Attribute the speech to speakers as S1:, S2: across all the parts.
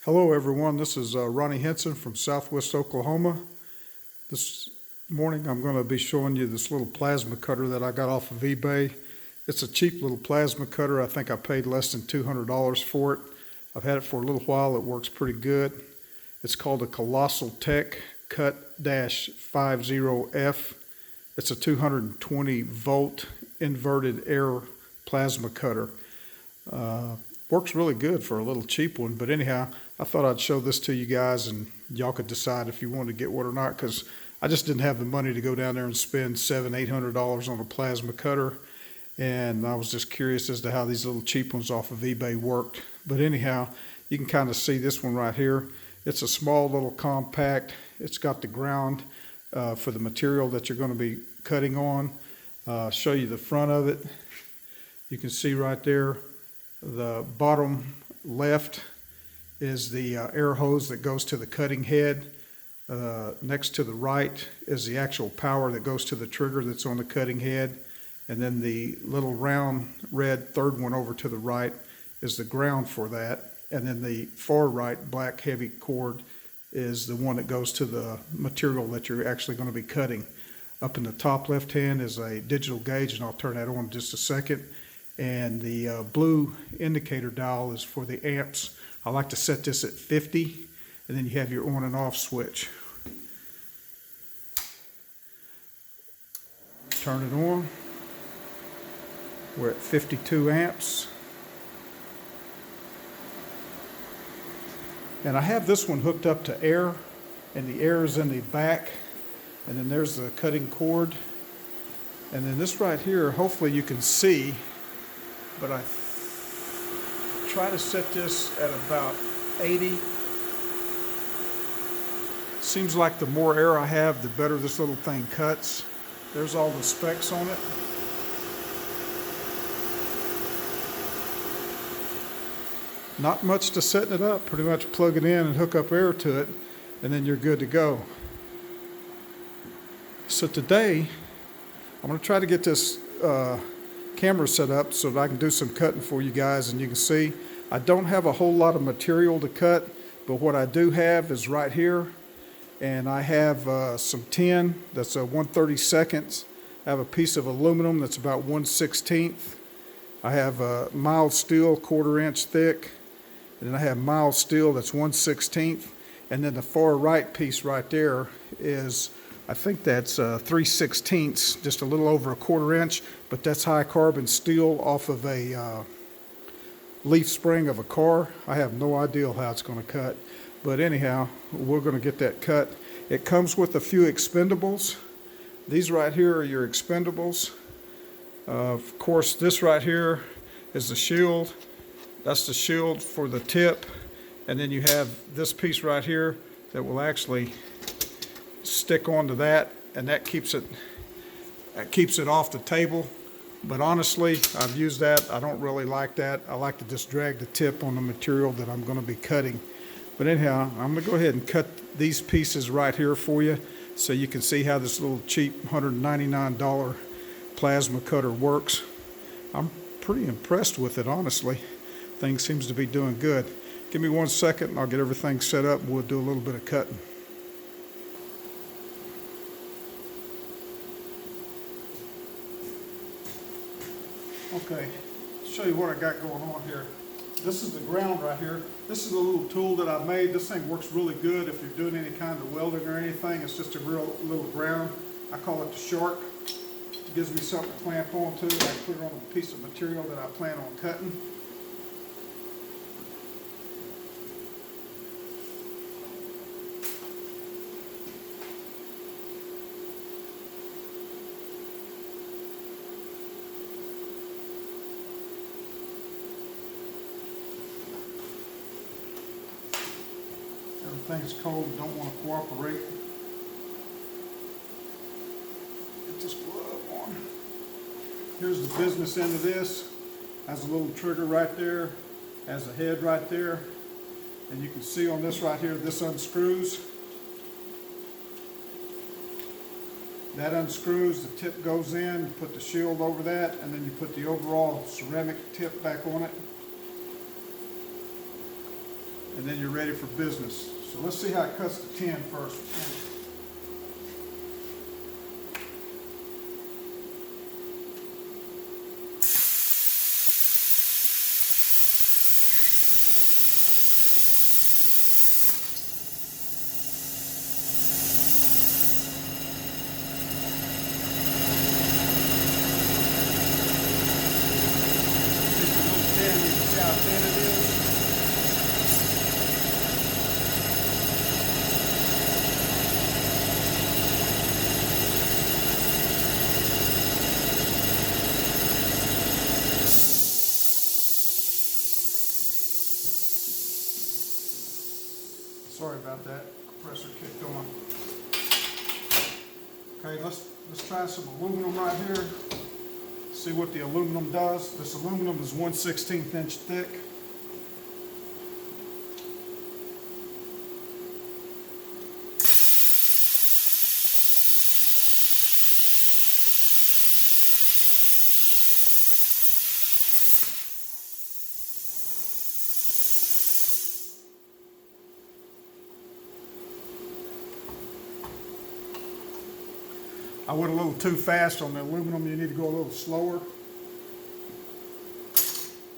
S1: Hello everyone, this is Ronnie Henson from Southwest Oklahoma. This morning I'm going to be showing you this little plasma cutter that I got off of eBay. It's a cheap little plasma cutter. I think I paid less than $200 for it. I've had it for a little while. It works pretty good. It's called a Colossal Tech Cut-50F. It's a 220 volt inverted air plasma cutter. Works really good for a little cheap one, but anyhow, I thought I'd show this to you guys and y'all could decide if you wanted to get one or not, because I just didn't have the money to go down there and spend $700-800 on a plasma cutter, and I was just curious as to how these little cheap ones off of eBay worked. But anyhow, you can kind of see this one right here. It's a small little compact. It's got the ground for the material that you're going to be cutting on. Show you the front of it. You can see right there, the bottom left is the air hose that goes to the cutting head. Next to the right is the actual power that goes to the trigger that's on the cutting head. And then the little round red third one over to the right is the ground for that. And then the far right black heavy cord is the one that goes to the material that you're actually going to be cutting. Up in the top left hand is a digital gauge, and I'll turn that on in just a second. And the blue indicator dial is for the amps. I like to set this at 50, and then you have your on and off switch. Turn it on. We're at 52 amps. And I have this one hooked up to air, and the air is in the back, and then there's the cutting cord. And then this right here, hopefully you can see, but I try to set this at about 80. Seems like the more air I have, the better this little thing cuts. There's all the specs on it. Not much to setting it up. Pretty much plug it in and hook up air to it, and then you're good to go. So today, I'm going to try to get this camera set up so that I can do some cutting for you guys, and you can see I don't have a whole lot of material to cut, but what I do have is right here, and I have some tin that's a 1/32. I have a piece of aluminum that's about 1/16. I have a mild steel 1/4 inch thick, and then I have mild steel that's 1/16, and then the far right piece right there is, I think that's 3/16, just a little over a 1/4 inch, but that's high carbon steel off of a leaf spring of a car. I have no idea how it's going to cut, but anyhow, we're going to get that cut. It comes with a few expendables. These right here are your expendables. Of course, this right here is the shield. That's the shield for the tip, and then you have this piece right here that will actually stick onto that, and that keeps it off the table. But honestly, I've used that. I don't really like that. I like to just drag the tip on the material that I'm going to be cutting. But anyhow, I'm going to go ahead and cut these pieces right here for you so you can see how this little cheap $199 plasma cutter works. I'm pretty impressed with it, honestly. Thing seems to be doing good. Give me 1 second and I'll get everything set up and we'll do a little bit of cutting. Okay, I'll show you what I got going on here. This is the ground right here. This is a little tool that I made. This thing works really good if you're doing any kind of welding or anything. It's just a real little ground. I call it the shark. It gives me something to clamp onto. I put it on a piece of material that I plan on cutting. Everything's cold and don't want to cooperate. Get this glove on. Here's the business end of this. Has a little trigger right there. Has a head right there. And you can see on this right here, this unscrews. That unscrews, the tip goes in, you put the shield over that, and then you put the overall ceramic tip back on it. and then you're ready for business. So let's see how it cuts to 10 first. How thin it is. Sorry about that. Compressor kicked on. Okay, let's try some aluminum right here. See what the aluminum does. This aluminum is 1/16 inch thick. I went a little too fast on the aluminum. You need to go a little slower.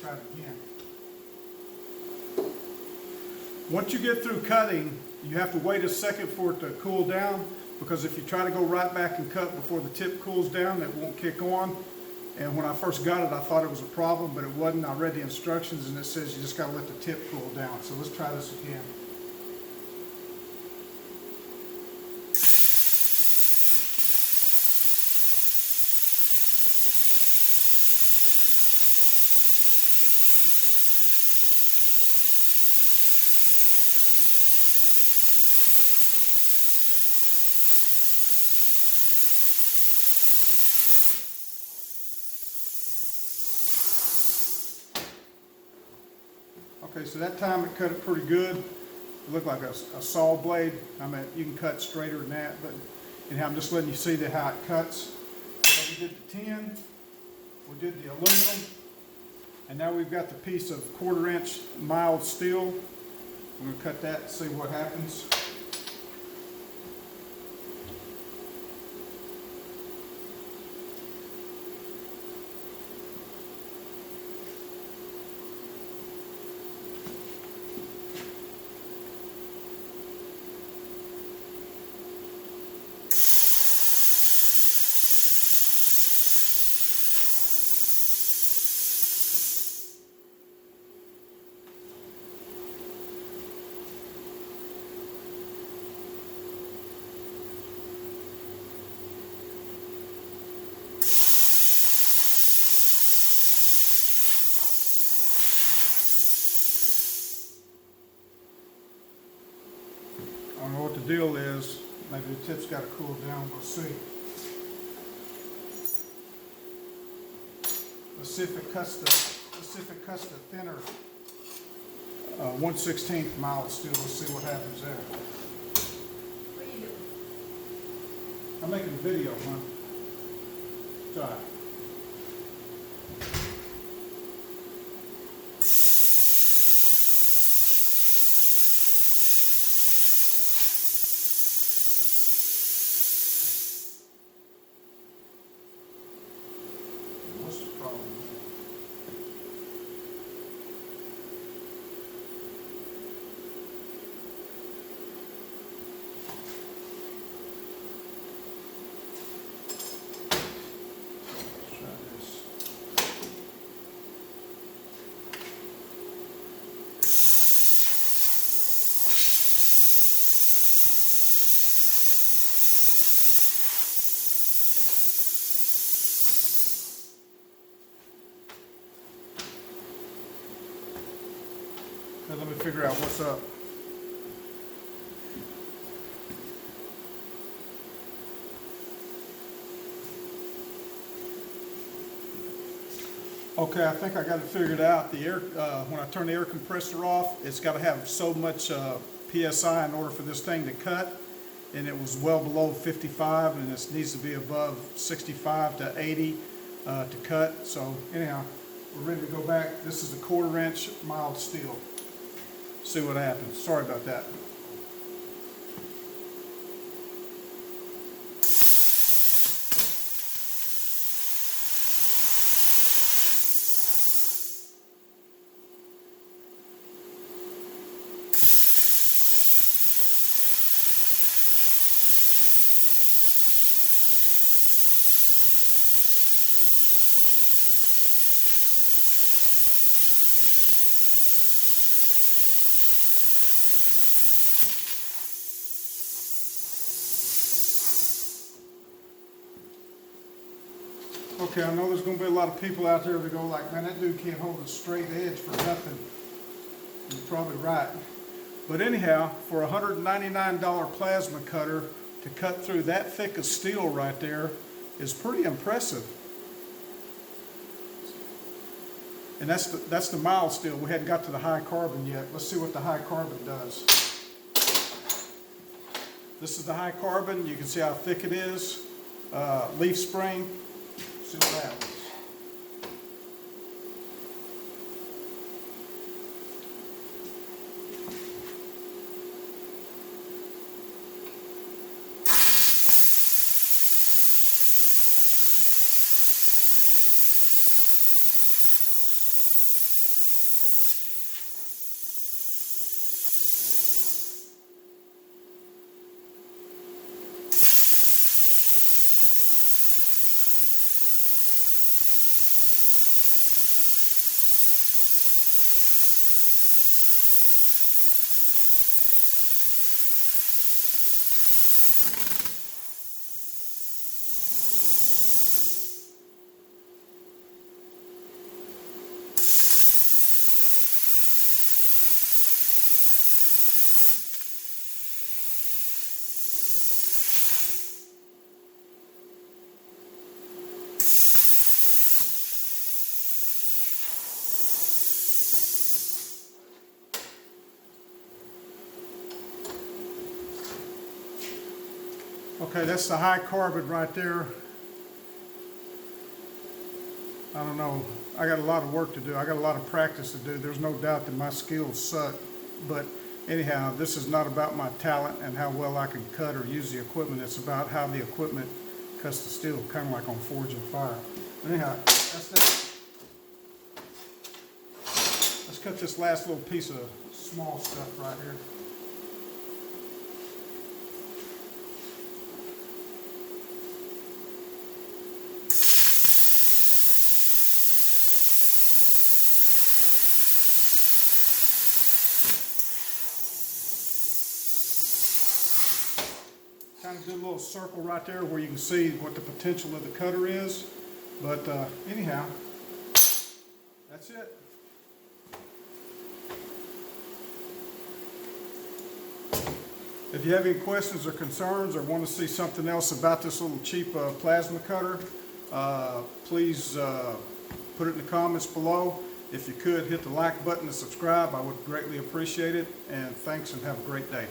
S1: Try it again. Once you get through cutting, you have to wait a second for it to cool down, because if you try to go right back and cut before the tip cools down, it won't kick on. And when I first got it, I thought it was a problem, but it wasn't. I read the instructions and it says you just got to let the tip cool down. So let's try this again. Okay, so that time it cut it pretty good. It looked like a saw blade. I mean, you can cut straighter than that, but anyhow, I'm just letting you see how it cuts. So we did the tin, we did the aluminum, and now we've got the piece of 1/4 inch mild steel. I'm going to cut that and see what happens. I don't know what the deal is. Maybe the tip's got to cool down. We'll see. Let's see if it cuts the thinner 1/16 mild steel. Let's see what happens there.
S2: What are you doing?
S1: I'm making a video, huh? Try. What's the problem? Try this. Now let me figure out what's up. Okay, I think I got it figured out. The air, when I turn the air compressor off, it's got to have so much PSI in order for this thing to cut, and it was well below 55, and this needs to be above 65 to 80 to cut. So anyhow, we're ready to go back. This is a 1/4 inch mild steel. see what happens. Sorry about that. Okay, I know there's going to be a lot of people out there that go like, man, that dude can't hold a straight edge for nothing. You're probably right. But anyhow, for a $199 plasma cutter to cut through that thick of steel right there is pretty impressive. And that's the mild steel. We hadn't got to the high carbon yet. Let's see what the high carbon does. This is the high carbon. You can see how thick it is. Leaf spring. See what happens. Okay, that's the high carbon right there. I don't know. I got a lot of work to do. I got a lot of practice to do. There's no doubt that my skills suck. But anyhow, this is not about my talent and how well I can cut or use the equipment. It's about how the equipment cuts the steel, kind of like on forging fire. Anyhow, that's that. Let's cut this last little piece of small stuff right here. Kind of do a little circle right there where you can see what the potential of the cutter is. But anyhow, that's it. If you have any questions or concerns or want to see something else about this little cheap plasma cutter, please put it in the comments below. If you could, hit the like button and subscribe. I would greatly appreciate it. And thanks and have a great day.